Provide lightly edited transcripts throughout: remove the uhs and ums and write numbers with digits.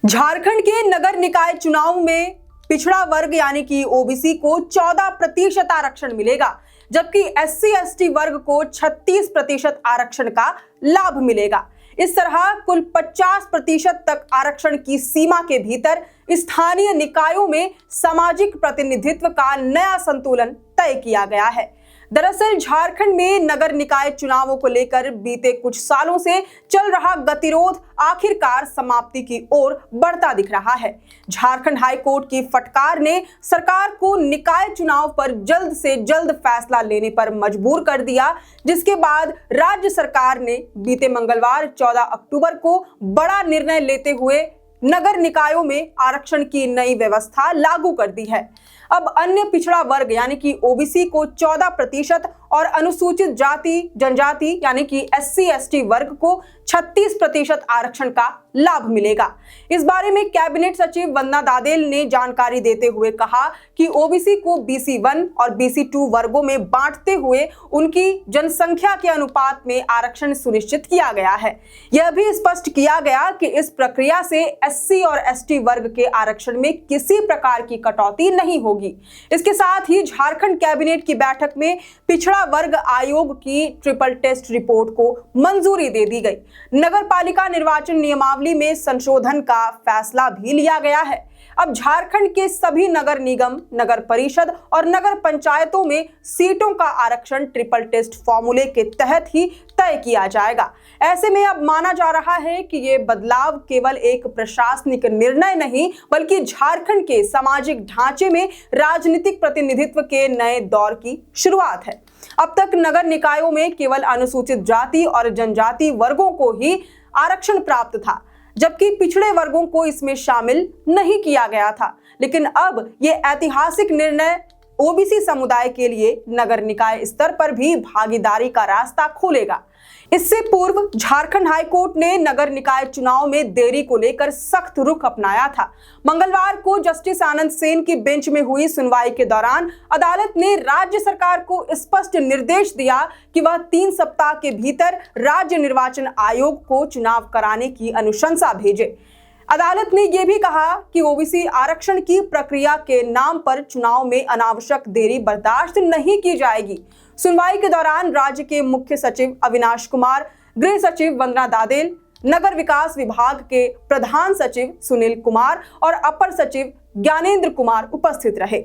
झारखंड के नगर निकाय चुनाव में पिछड़ा वर्ग यानी कि ओबीसी को 14% आरक्षण मिलेगा, जबकि एससी एसटी वर्ग को 36% आरक्षण का लाभ मिलेगा। इस तरह कुल 50% तक आरक्षण की सीमा के भीतर स्थानीय निकायों में सामाजिक प्रतिनिधित्व का नया संतुलन तय किया गया है। दरअसल झारखंड में नगर निकाय चुनावों को लेकर बीते कुछ सालों से चल रहा गतिरोध आखिरकार समाप्ति की ओर बढ़ता दिख रहा है। झारखंड हाई कोर्ट की फटकार ने सरकार को निकाय चुनाव पर जल्द से जल्द फैसला लेने पर मजबूर कर दिया, जिसके बाद राज्य सरकार ने बीते मंगलवार 14 अक्टूबर को बड़ा निर्णय लेते हुए नगर निकायों में आरक्षण की नई व्यवस्था लागू कर दी है। अब अन्य पिछड़ा वर्ग यानी कि ओबीसी को 14% और अनुसूचित जाति जनजाति यानी कि एससी एसटी वर्ग को 36% आरक्षण का लाभ मिलेगा। इस बारे में कैबिनेट सचिव वंदना दादेल ने जानकारी देते हुए कहा कि ओबीसी को BC1 और BC2 वर्गों में बांटते हुए उनकी जनसंख्या के अनुपात में आरक्षण सुनिश्चित किया गया है। यह भी स्पष्ट किया गया कि इस प्रक्रिया से एससी और एसटी वर्ग के आरक्षण में किसी प्रकार की कटौती नहीं होगी। इसके साथ ही झारखंड कैबिनेट की बैठक में पिछड़ा वर्ग आयोग की ट्रिपल टेस्ट रिपोर्ट को मंजूरी दे दी गई। नगर पालिका निर्वाचन नियमावली में संशोधन का फैसला भी लिया गया है। अब झारखंड के सभी नगर निगम, नगर परिषद और नगर पंचायतों में सीटों का आरक्षण ट्रिपल टेस्ट फॉर्मूले के तहत ही तय किया जाएगा। ऐसे में अब माना जा रहा है कि ये बदलाव केवल एक प्रशासनिक निर्णय नहीं, बल्कि झारखंड के सामाजिक ढांचे में राजनीतिक प्रतिनिधित्व के नए दौर की शुरुआत है। अब तक नगर निकायों में केवल अनुसूचित जाति और जनजाति वर्गों को ही आरक्षण प्राप्त था, जबकि पिछड़े वर्गों को इसमें शामिल नहीं किया गया था। लेकिन अब ये ऐतिहासिक निर्णय ओबीसी समुदाय के लिए नगर निकाय स्तर पर भी भागीदारी का रास्ता खोलेगा। इससे पूर्व झारखंड हाई कोर्ट ने नगर निकाय चुनाव में देरी को लेकर सख्त रुख अपनाया था। मंगलवार को जस्टिस आनंद सेन की बेंच में हुई सुनवाई के दौरान अदालत ने राज्य सरकार को स्पष्ट निर्देश दिया कि वह 3 सप्ताह के भीतर राज्य निर्वाचन आयोग को चुनाव कराने की अनुशंसा भेजे। अदालत ने यह भी कहा कि ओबीसी आरक्षण की प्रक्रिया के नाम पर चुनाव में अनावश्यक देरी बर्दाश्त नहीं की जाएगी। सुनवाई के दौरान राज्य के मुख्य सचिव अविनाश कुमार, गृह सचिव वंदना दादेल, नगर विकास विभाग के प्रधान सचिव सुनील कुमार और अपर सचिव ज्ञानेंद्र कुमार उपस्थित रहे।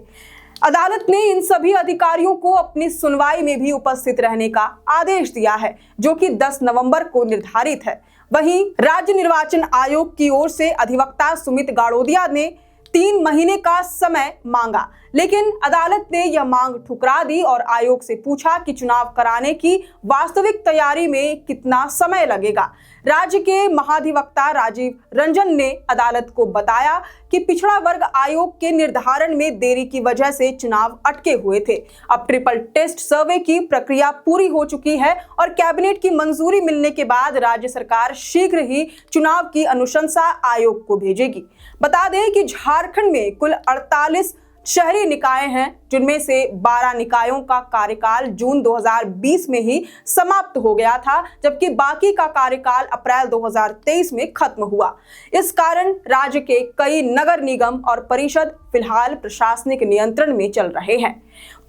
अदालत ने इन सभी अधिकारियों को अपनी सुनवाई में भी उपस्थित रहने का आदेश दिया है, जो कि 10 नवंबर को निर्धारित है। वहीं राज्य निर्वाचन आयोग की ओर से अधिवक्ता सुमित गाड़ोदिया ने 3 महीने का समय मांगा, लेकिन अदालत ने यह मांग ठुकरा दी और आयोग से पूछा कि चुनाव कराने की वास्तविक तैयारी में कितना समय लगेगा। राज्य के महाधिवक्ता राजीव रंजन ने अदालत को बताया कि पिछड़ा वर्ग आयोग के निर्धारण में देरी की वजह से चुनाव अटके हुए थे। अब ट्रिपल टेस्ट सर्वे की प्रक्रिया पूरी हो चुकी है और कैबिनेट की मंजूरी मिलने के बाद राज्य सरकार शीघ्र ही चुनाव की अनुशंसा आयोग को भेजेगी। बता दें कि झारखंड में कुल 48 शहरी निकाय हैं, जिनमें से 12 निकायों का कार्यकाल जून 2020 में ही समाप्त हो गया था, जबकि बाकी का कार्यकाल अप्रैल 2023 में खत्म हुआ। इस कारण राज्य के कई नगर निगम और परिषद फिलहाल प्रशासनिक नियंत्रण में चल रहे हैं।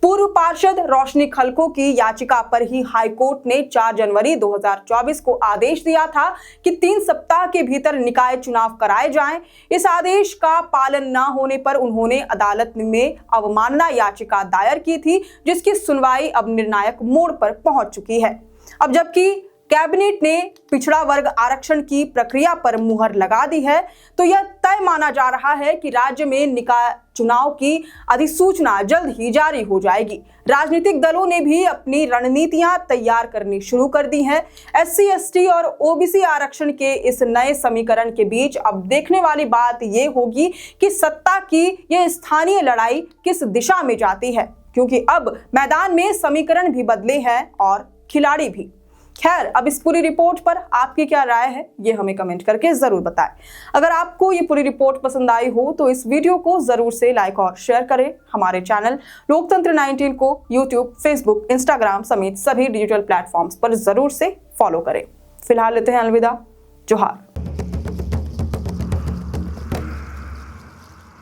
पूर्व पार्षद रोशनी खलको की याचिका पर ही हाईकोर्ट ने 4 जनवरी 2024 को आदेश दिया था कि 3 सप्ताह के भीतर निकाय चुनाव कराए जाएं। इस आदेश का पालन न होने पर उन्होंने अदालत में अवमानना याचिका दायर की थी, जिसकी सुनवाई अब निर्णायक मोड़ पर पहुंच चुकी है। अब जबकि कैबिनेट ने पिछड़ा वर्ग आरक्षण की प्रक्रिया पर मुहर लगा दी है, तो यह तय माना जा रहा है कि राज्य में निकाय चुनाव की अधिसूचना जल्द ही जारी हो जाएगी। राजनीतिक दलों ने भी अपनी रणनीतियां तैयार करनी शुरू कर दी हैं। एससी एसटी और ओबीसी आरक्षण के इस नए समीकरण के बीच अब देखने वाली बात ये होगी कि सत्ता की यह स्थानीय लड़ाई किस दिशा में जाती है, क्योंकि अब मैदान में समीकरण भी बदले हैं और खिलाड़ी भी। खैर, अब इस पूरी रिपोर्ट पर आपकी क्या राय है, ये हमें कमेंट करके जरूर बताएं। अगर आपको ये पूरी रिपोर्ट पसंद आई हो तो इस वीडियो को जरूर से लाइक और शेयर करें। हमारे चैनल लोकतंत्र 19 को यूट्यूब, फेसबुक, इंस्टाग्राम समेत सभी डिजिटल प्लेटफॉर्म्स पर जरूर से फॉलो करें। फिलहाल लेते हैं अलविदा। जोहार।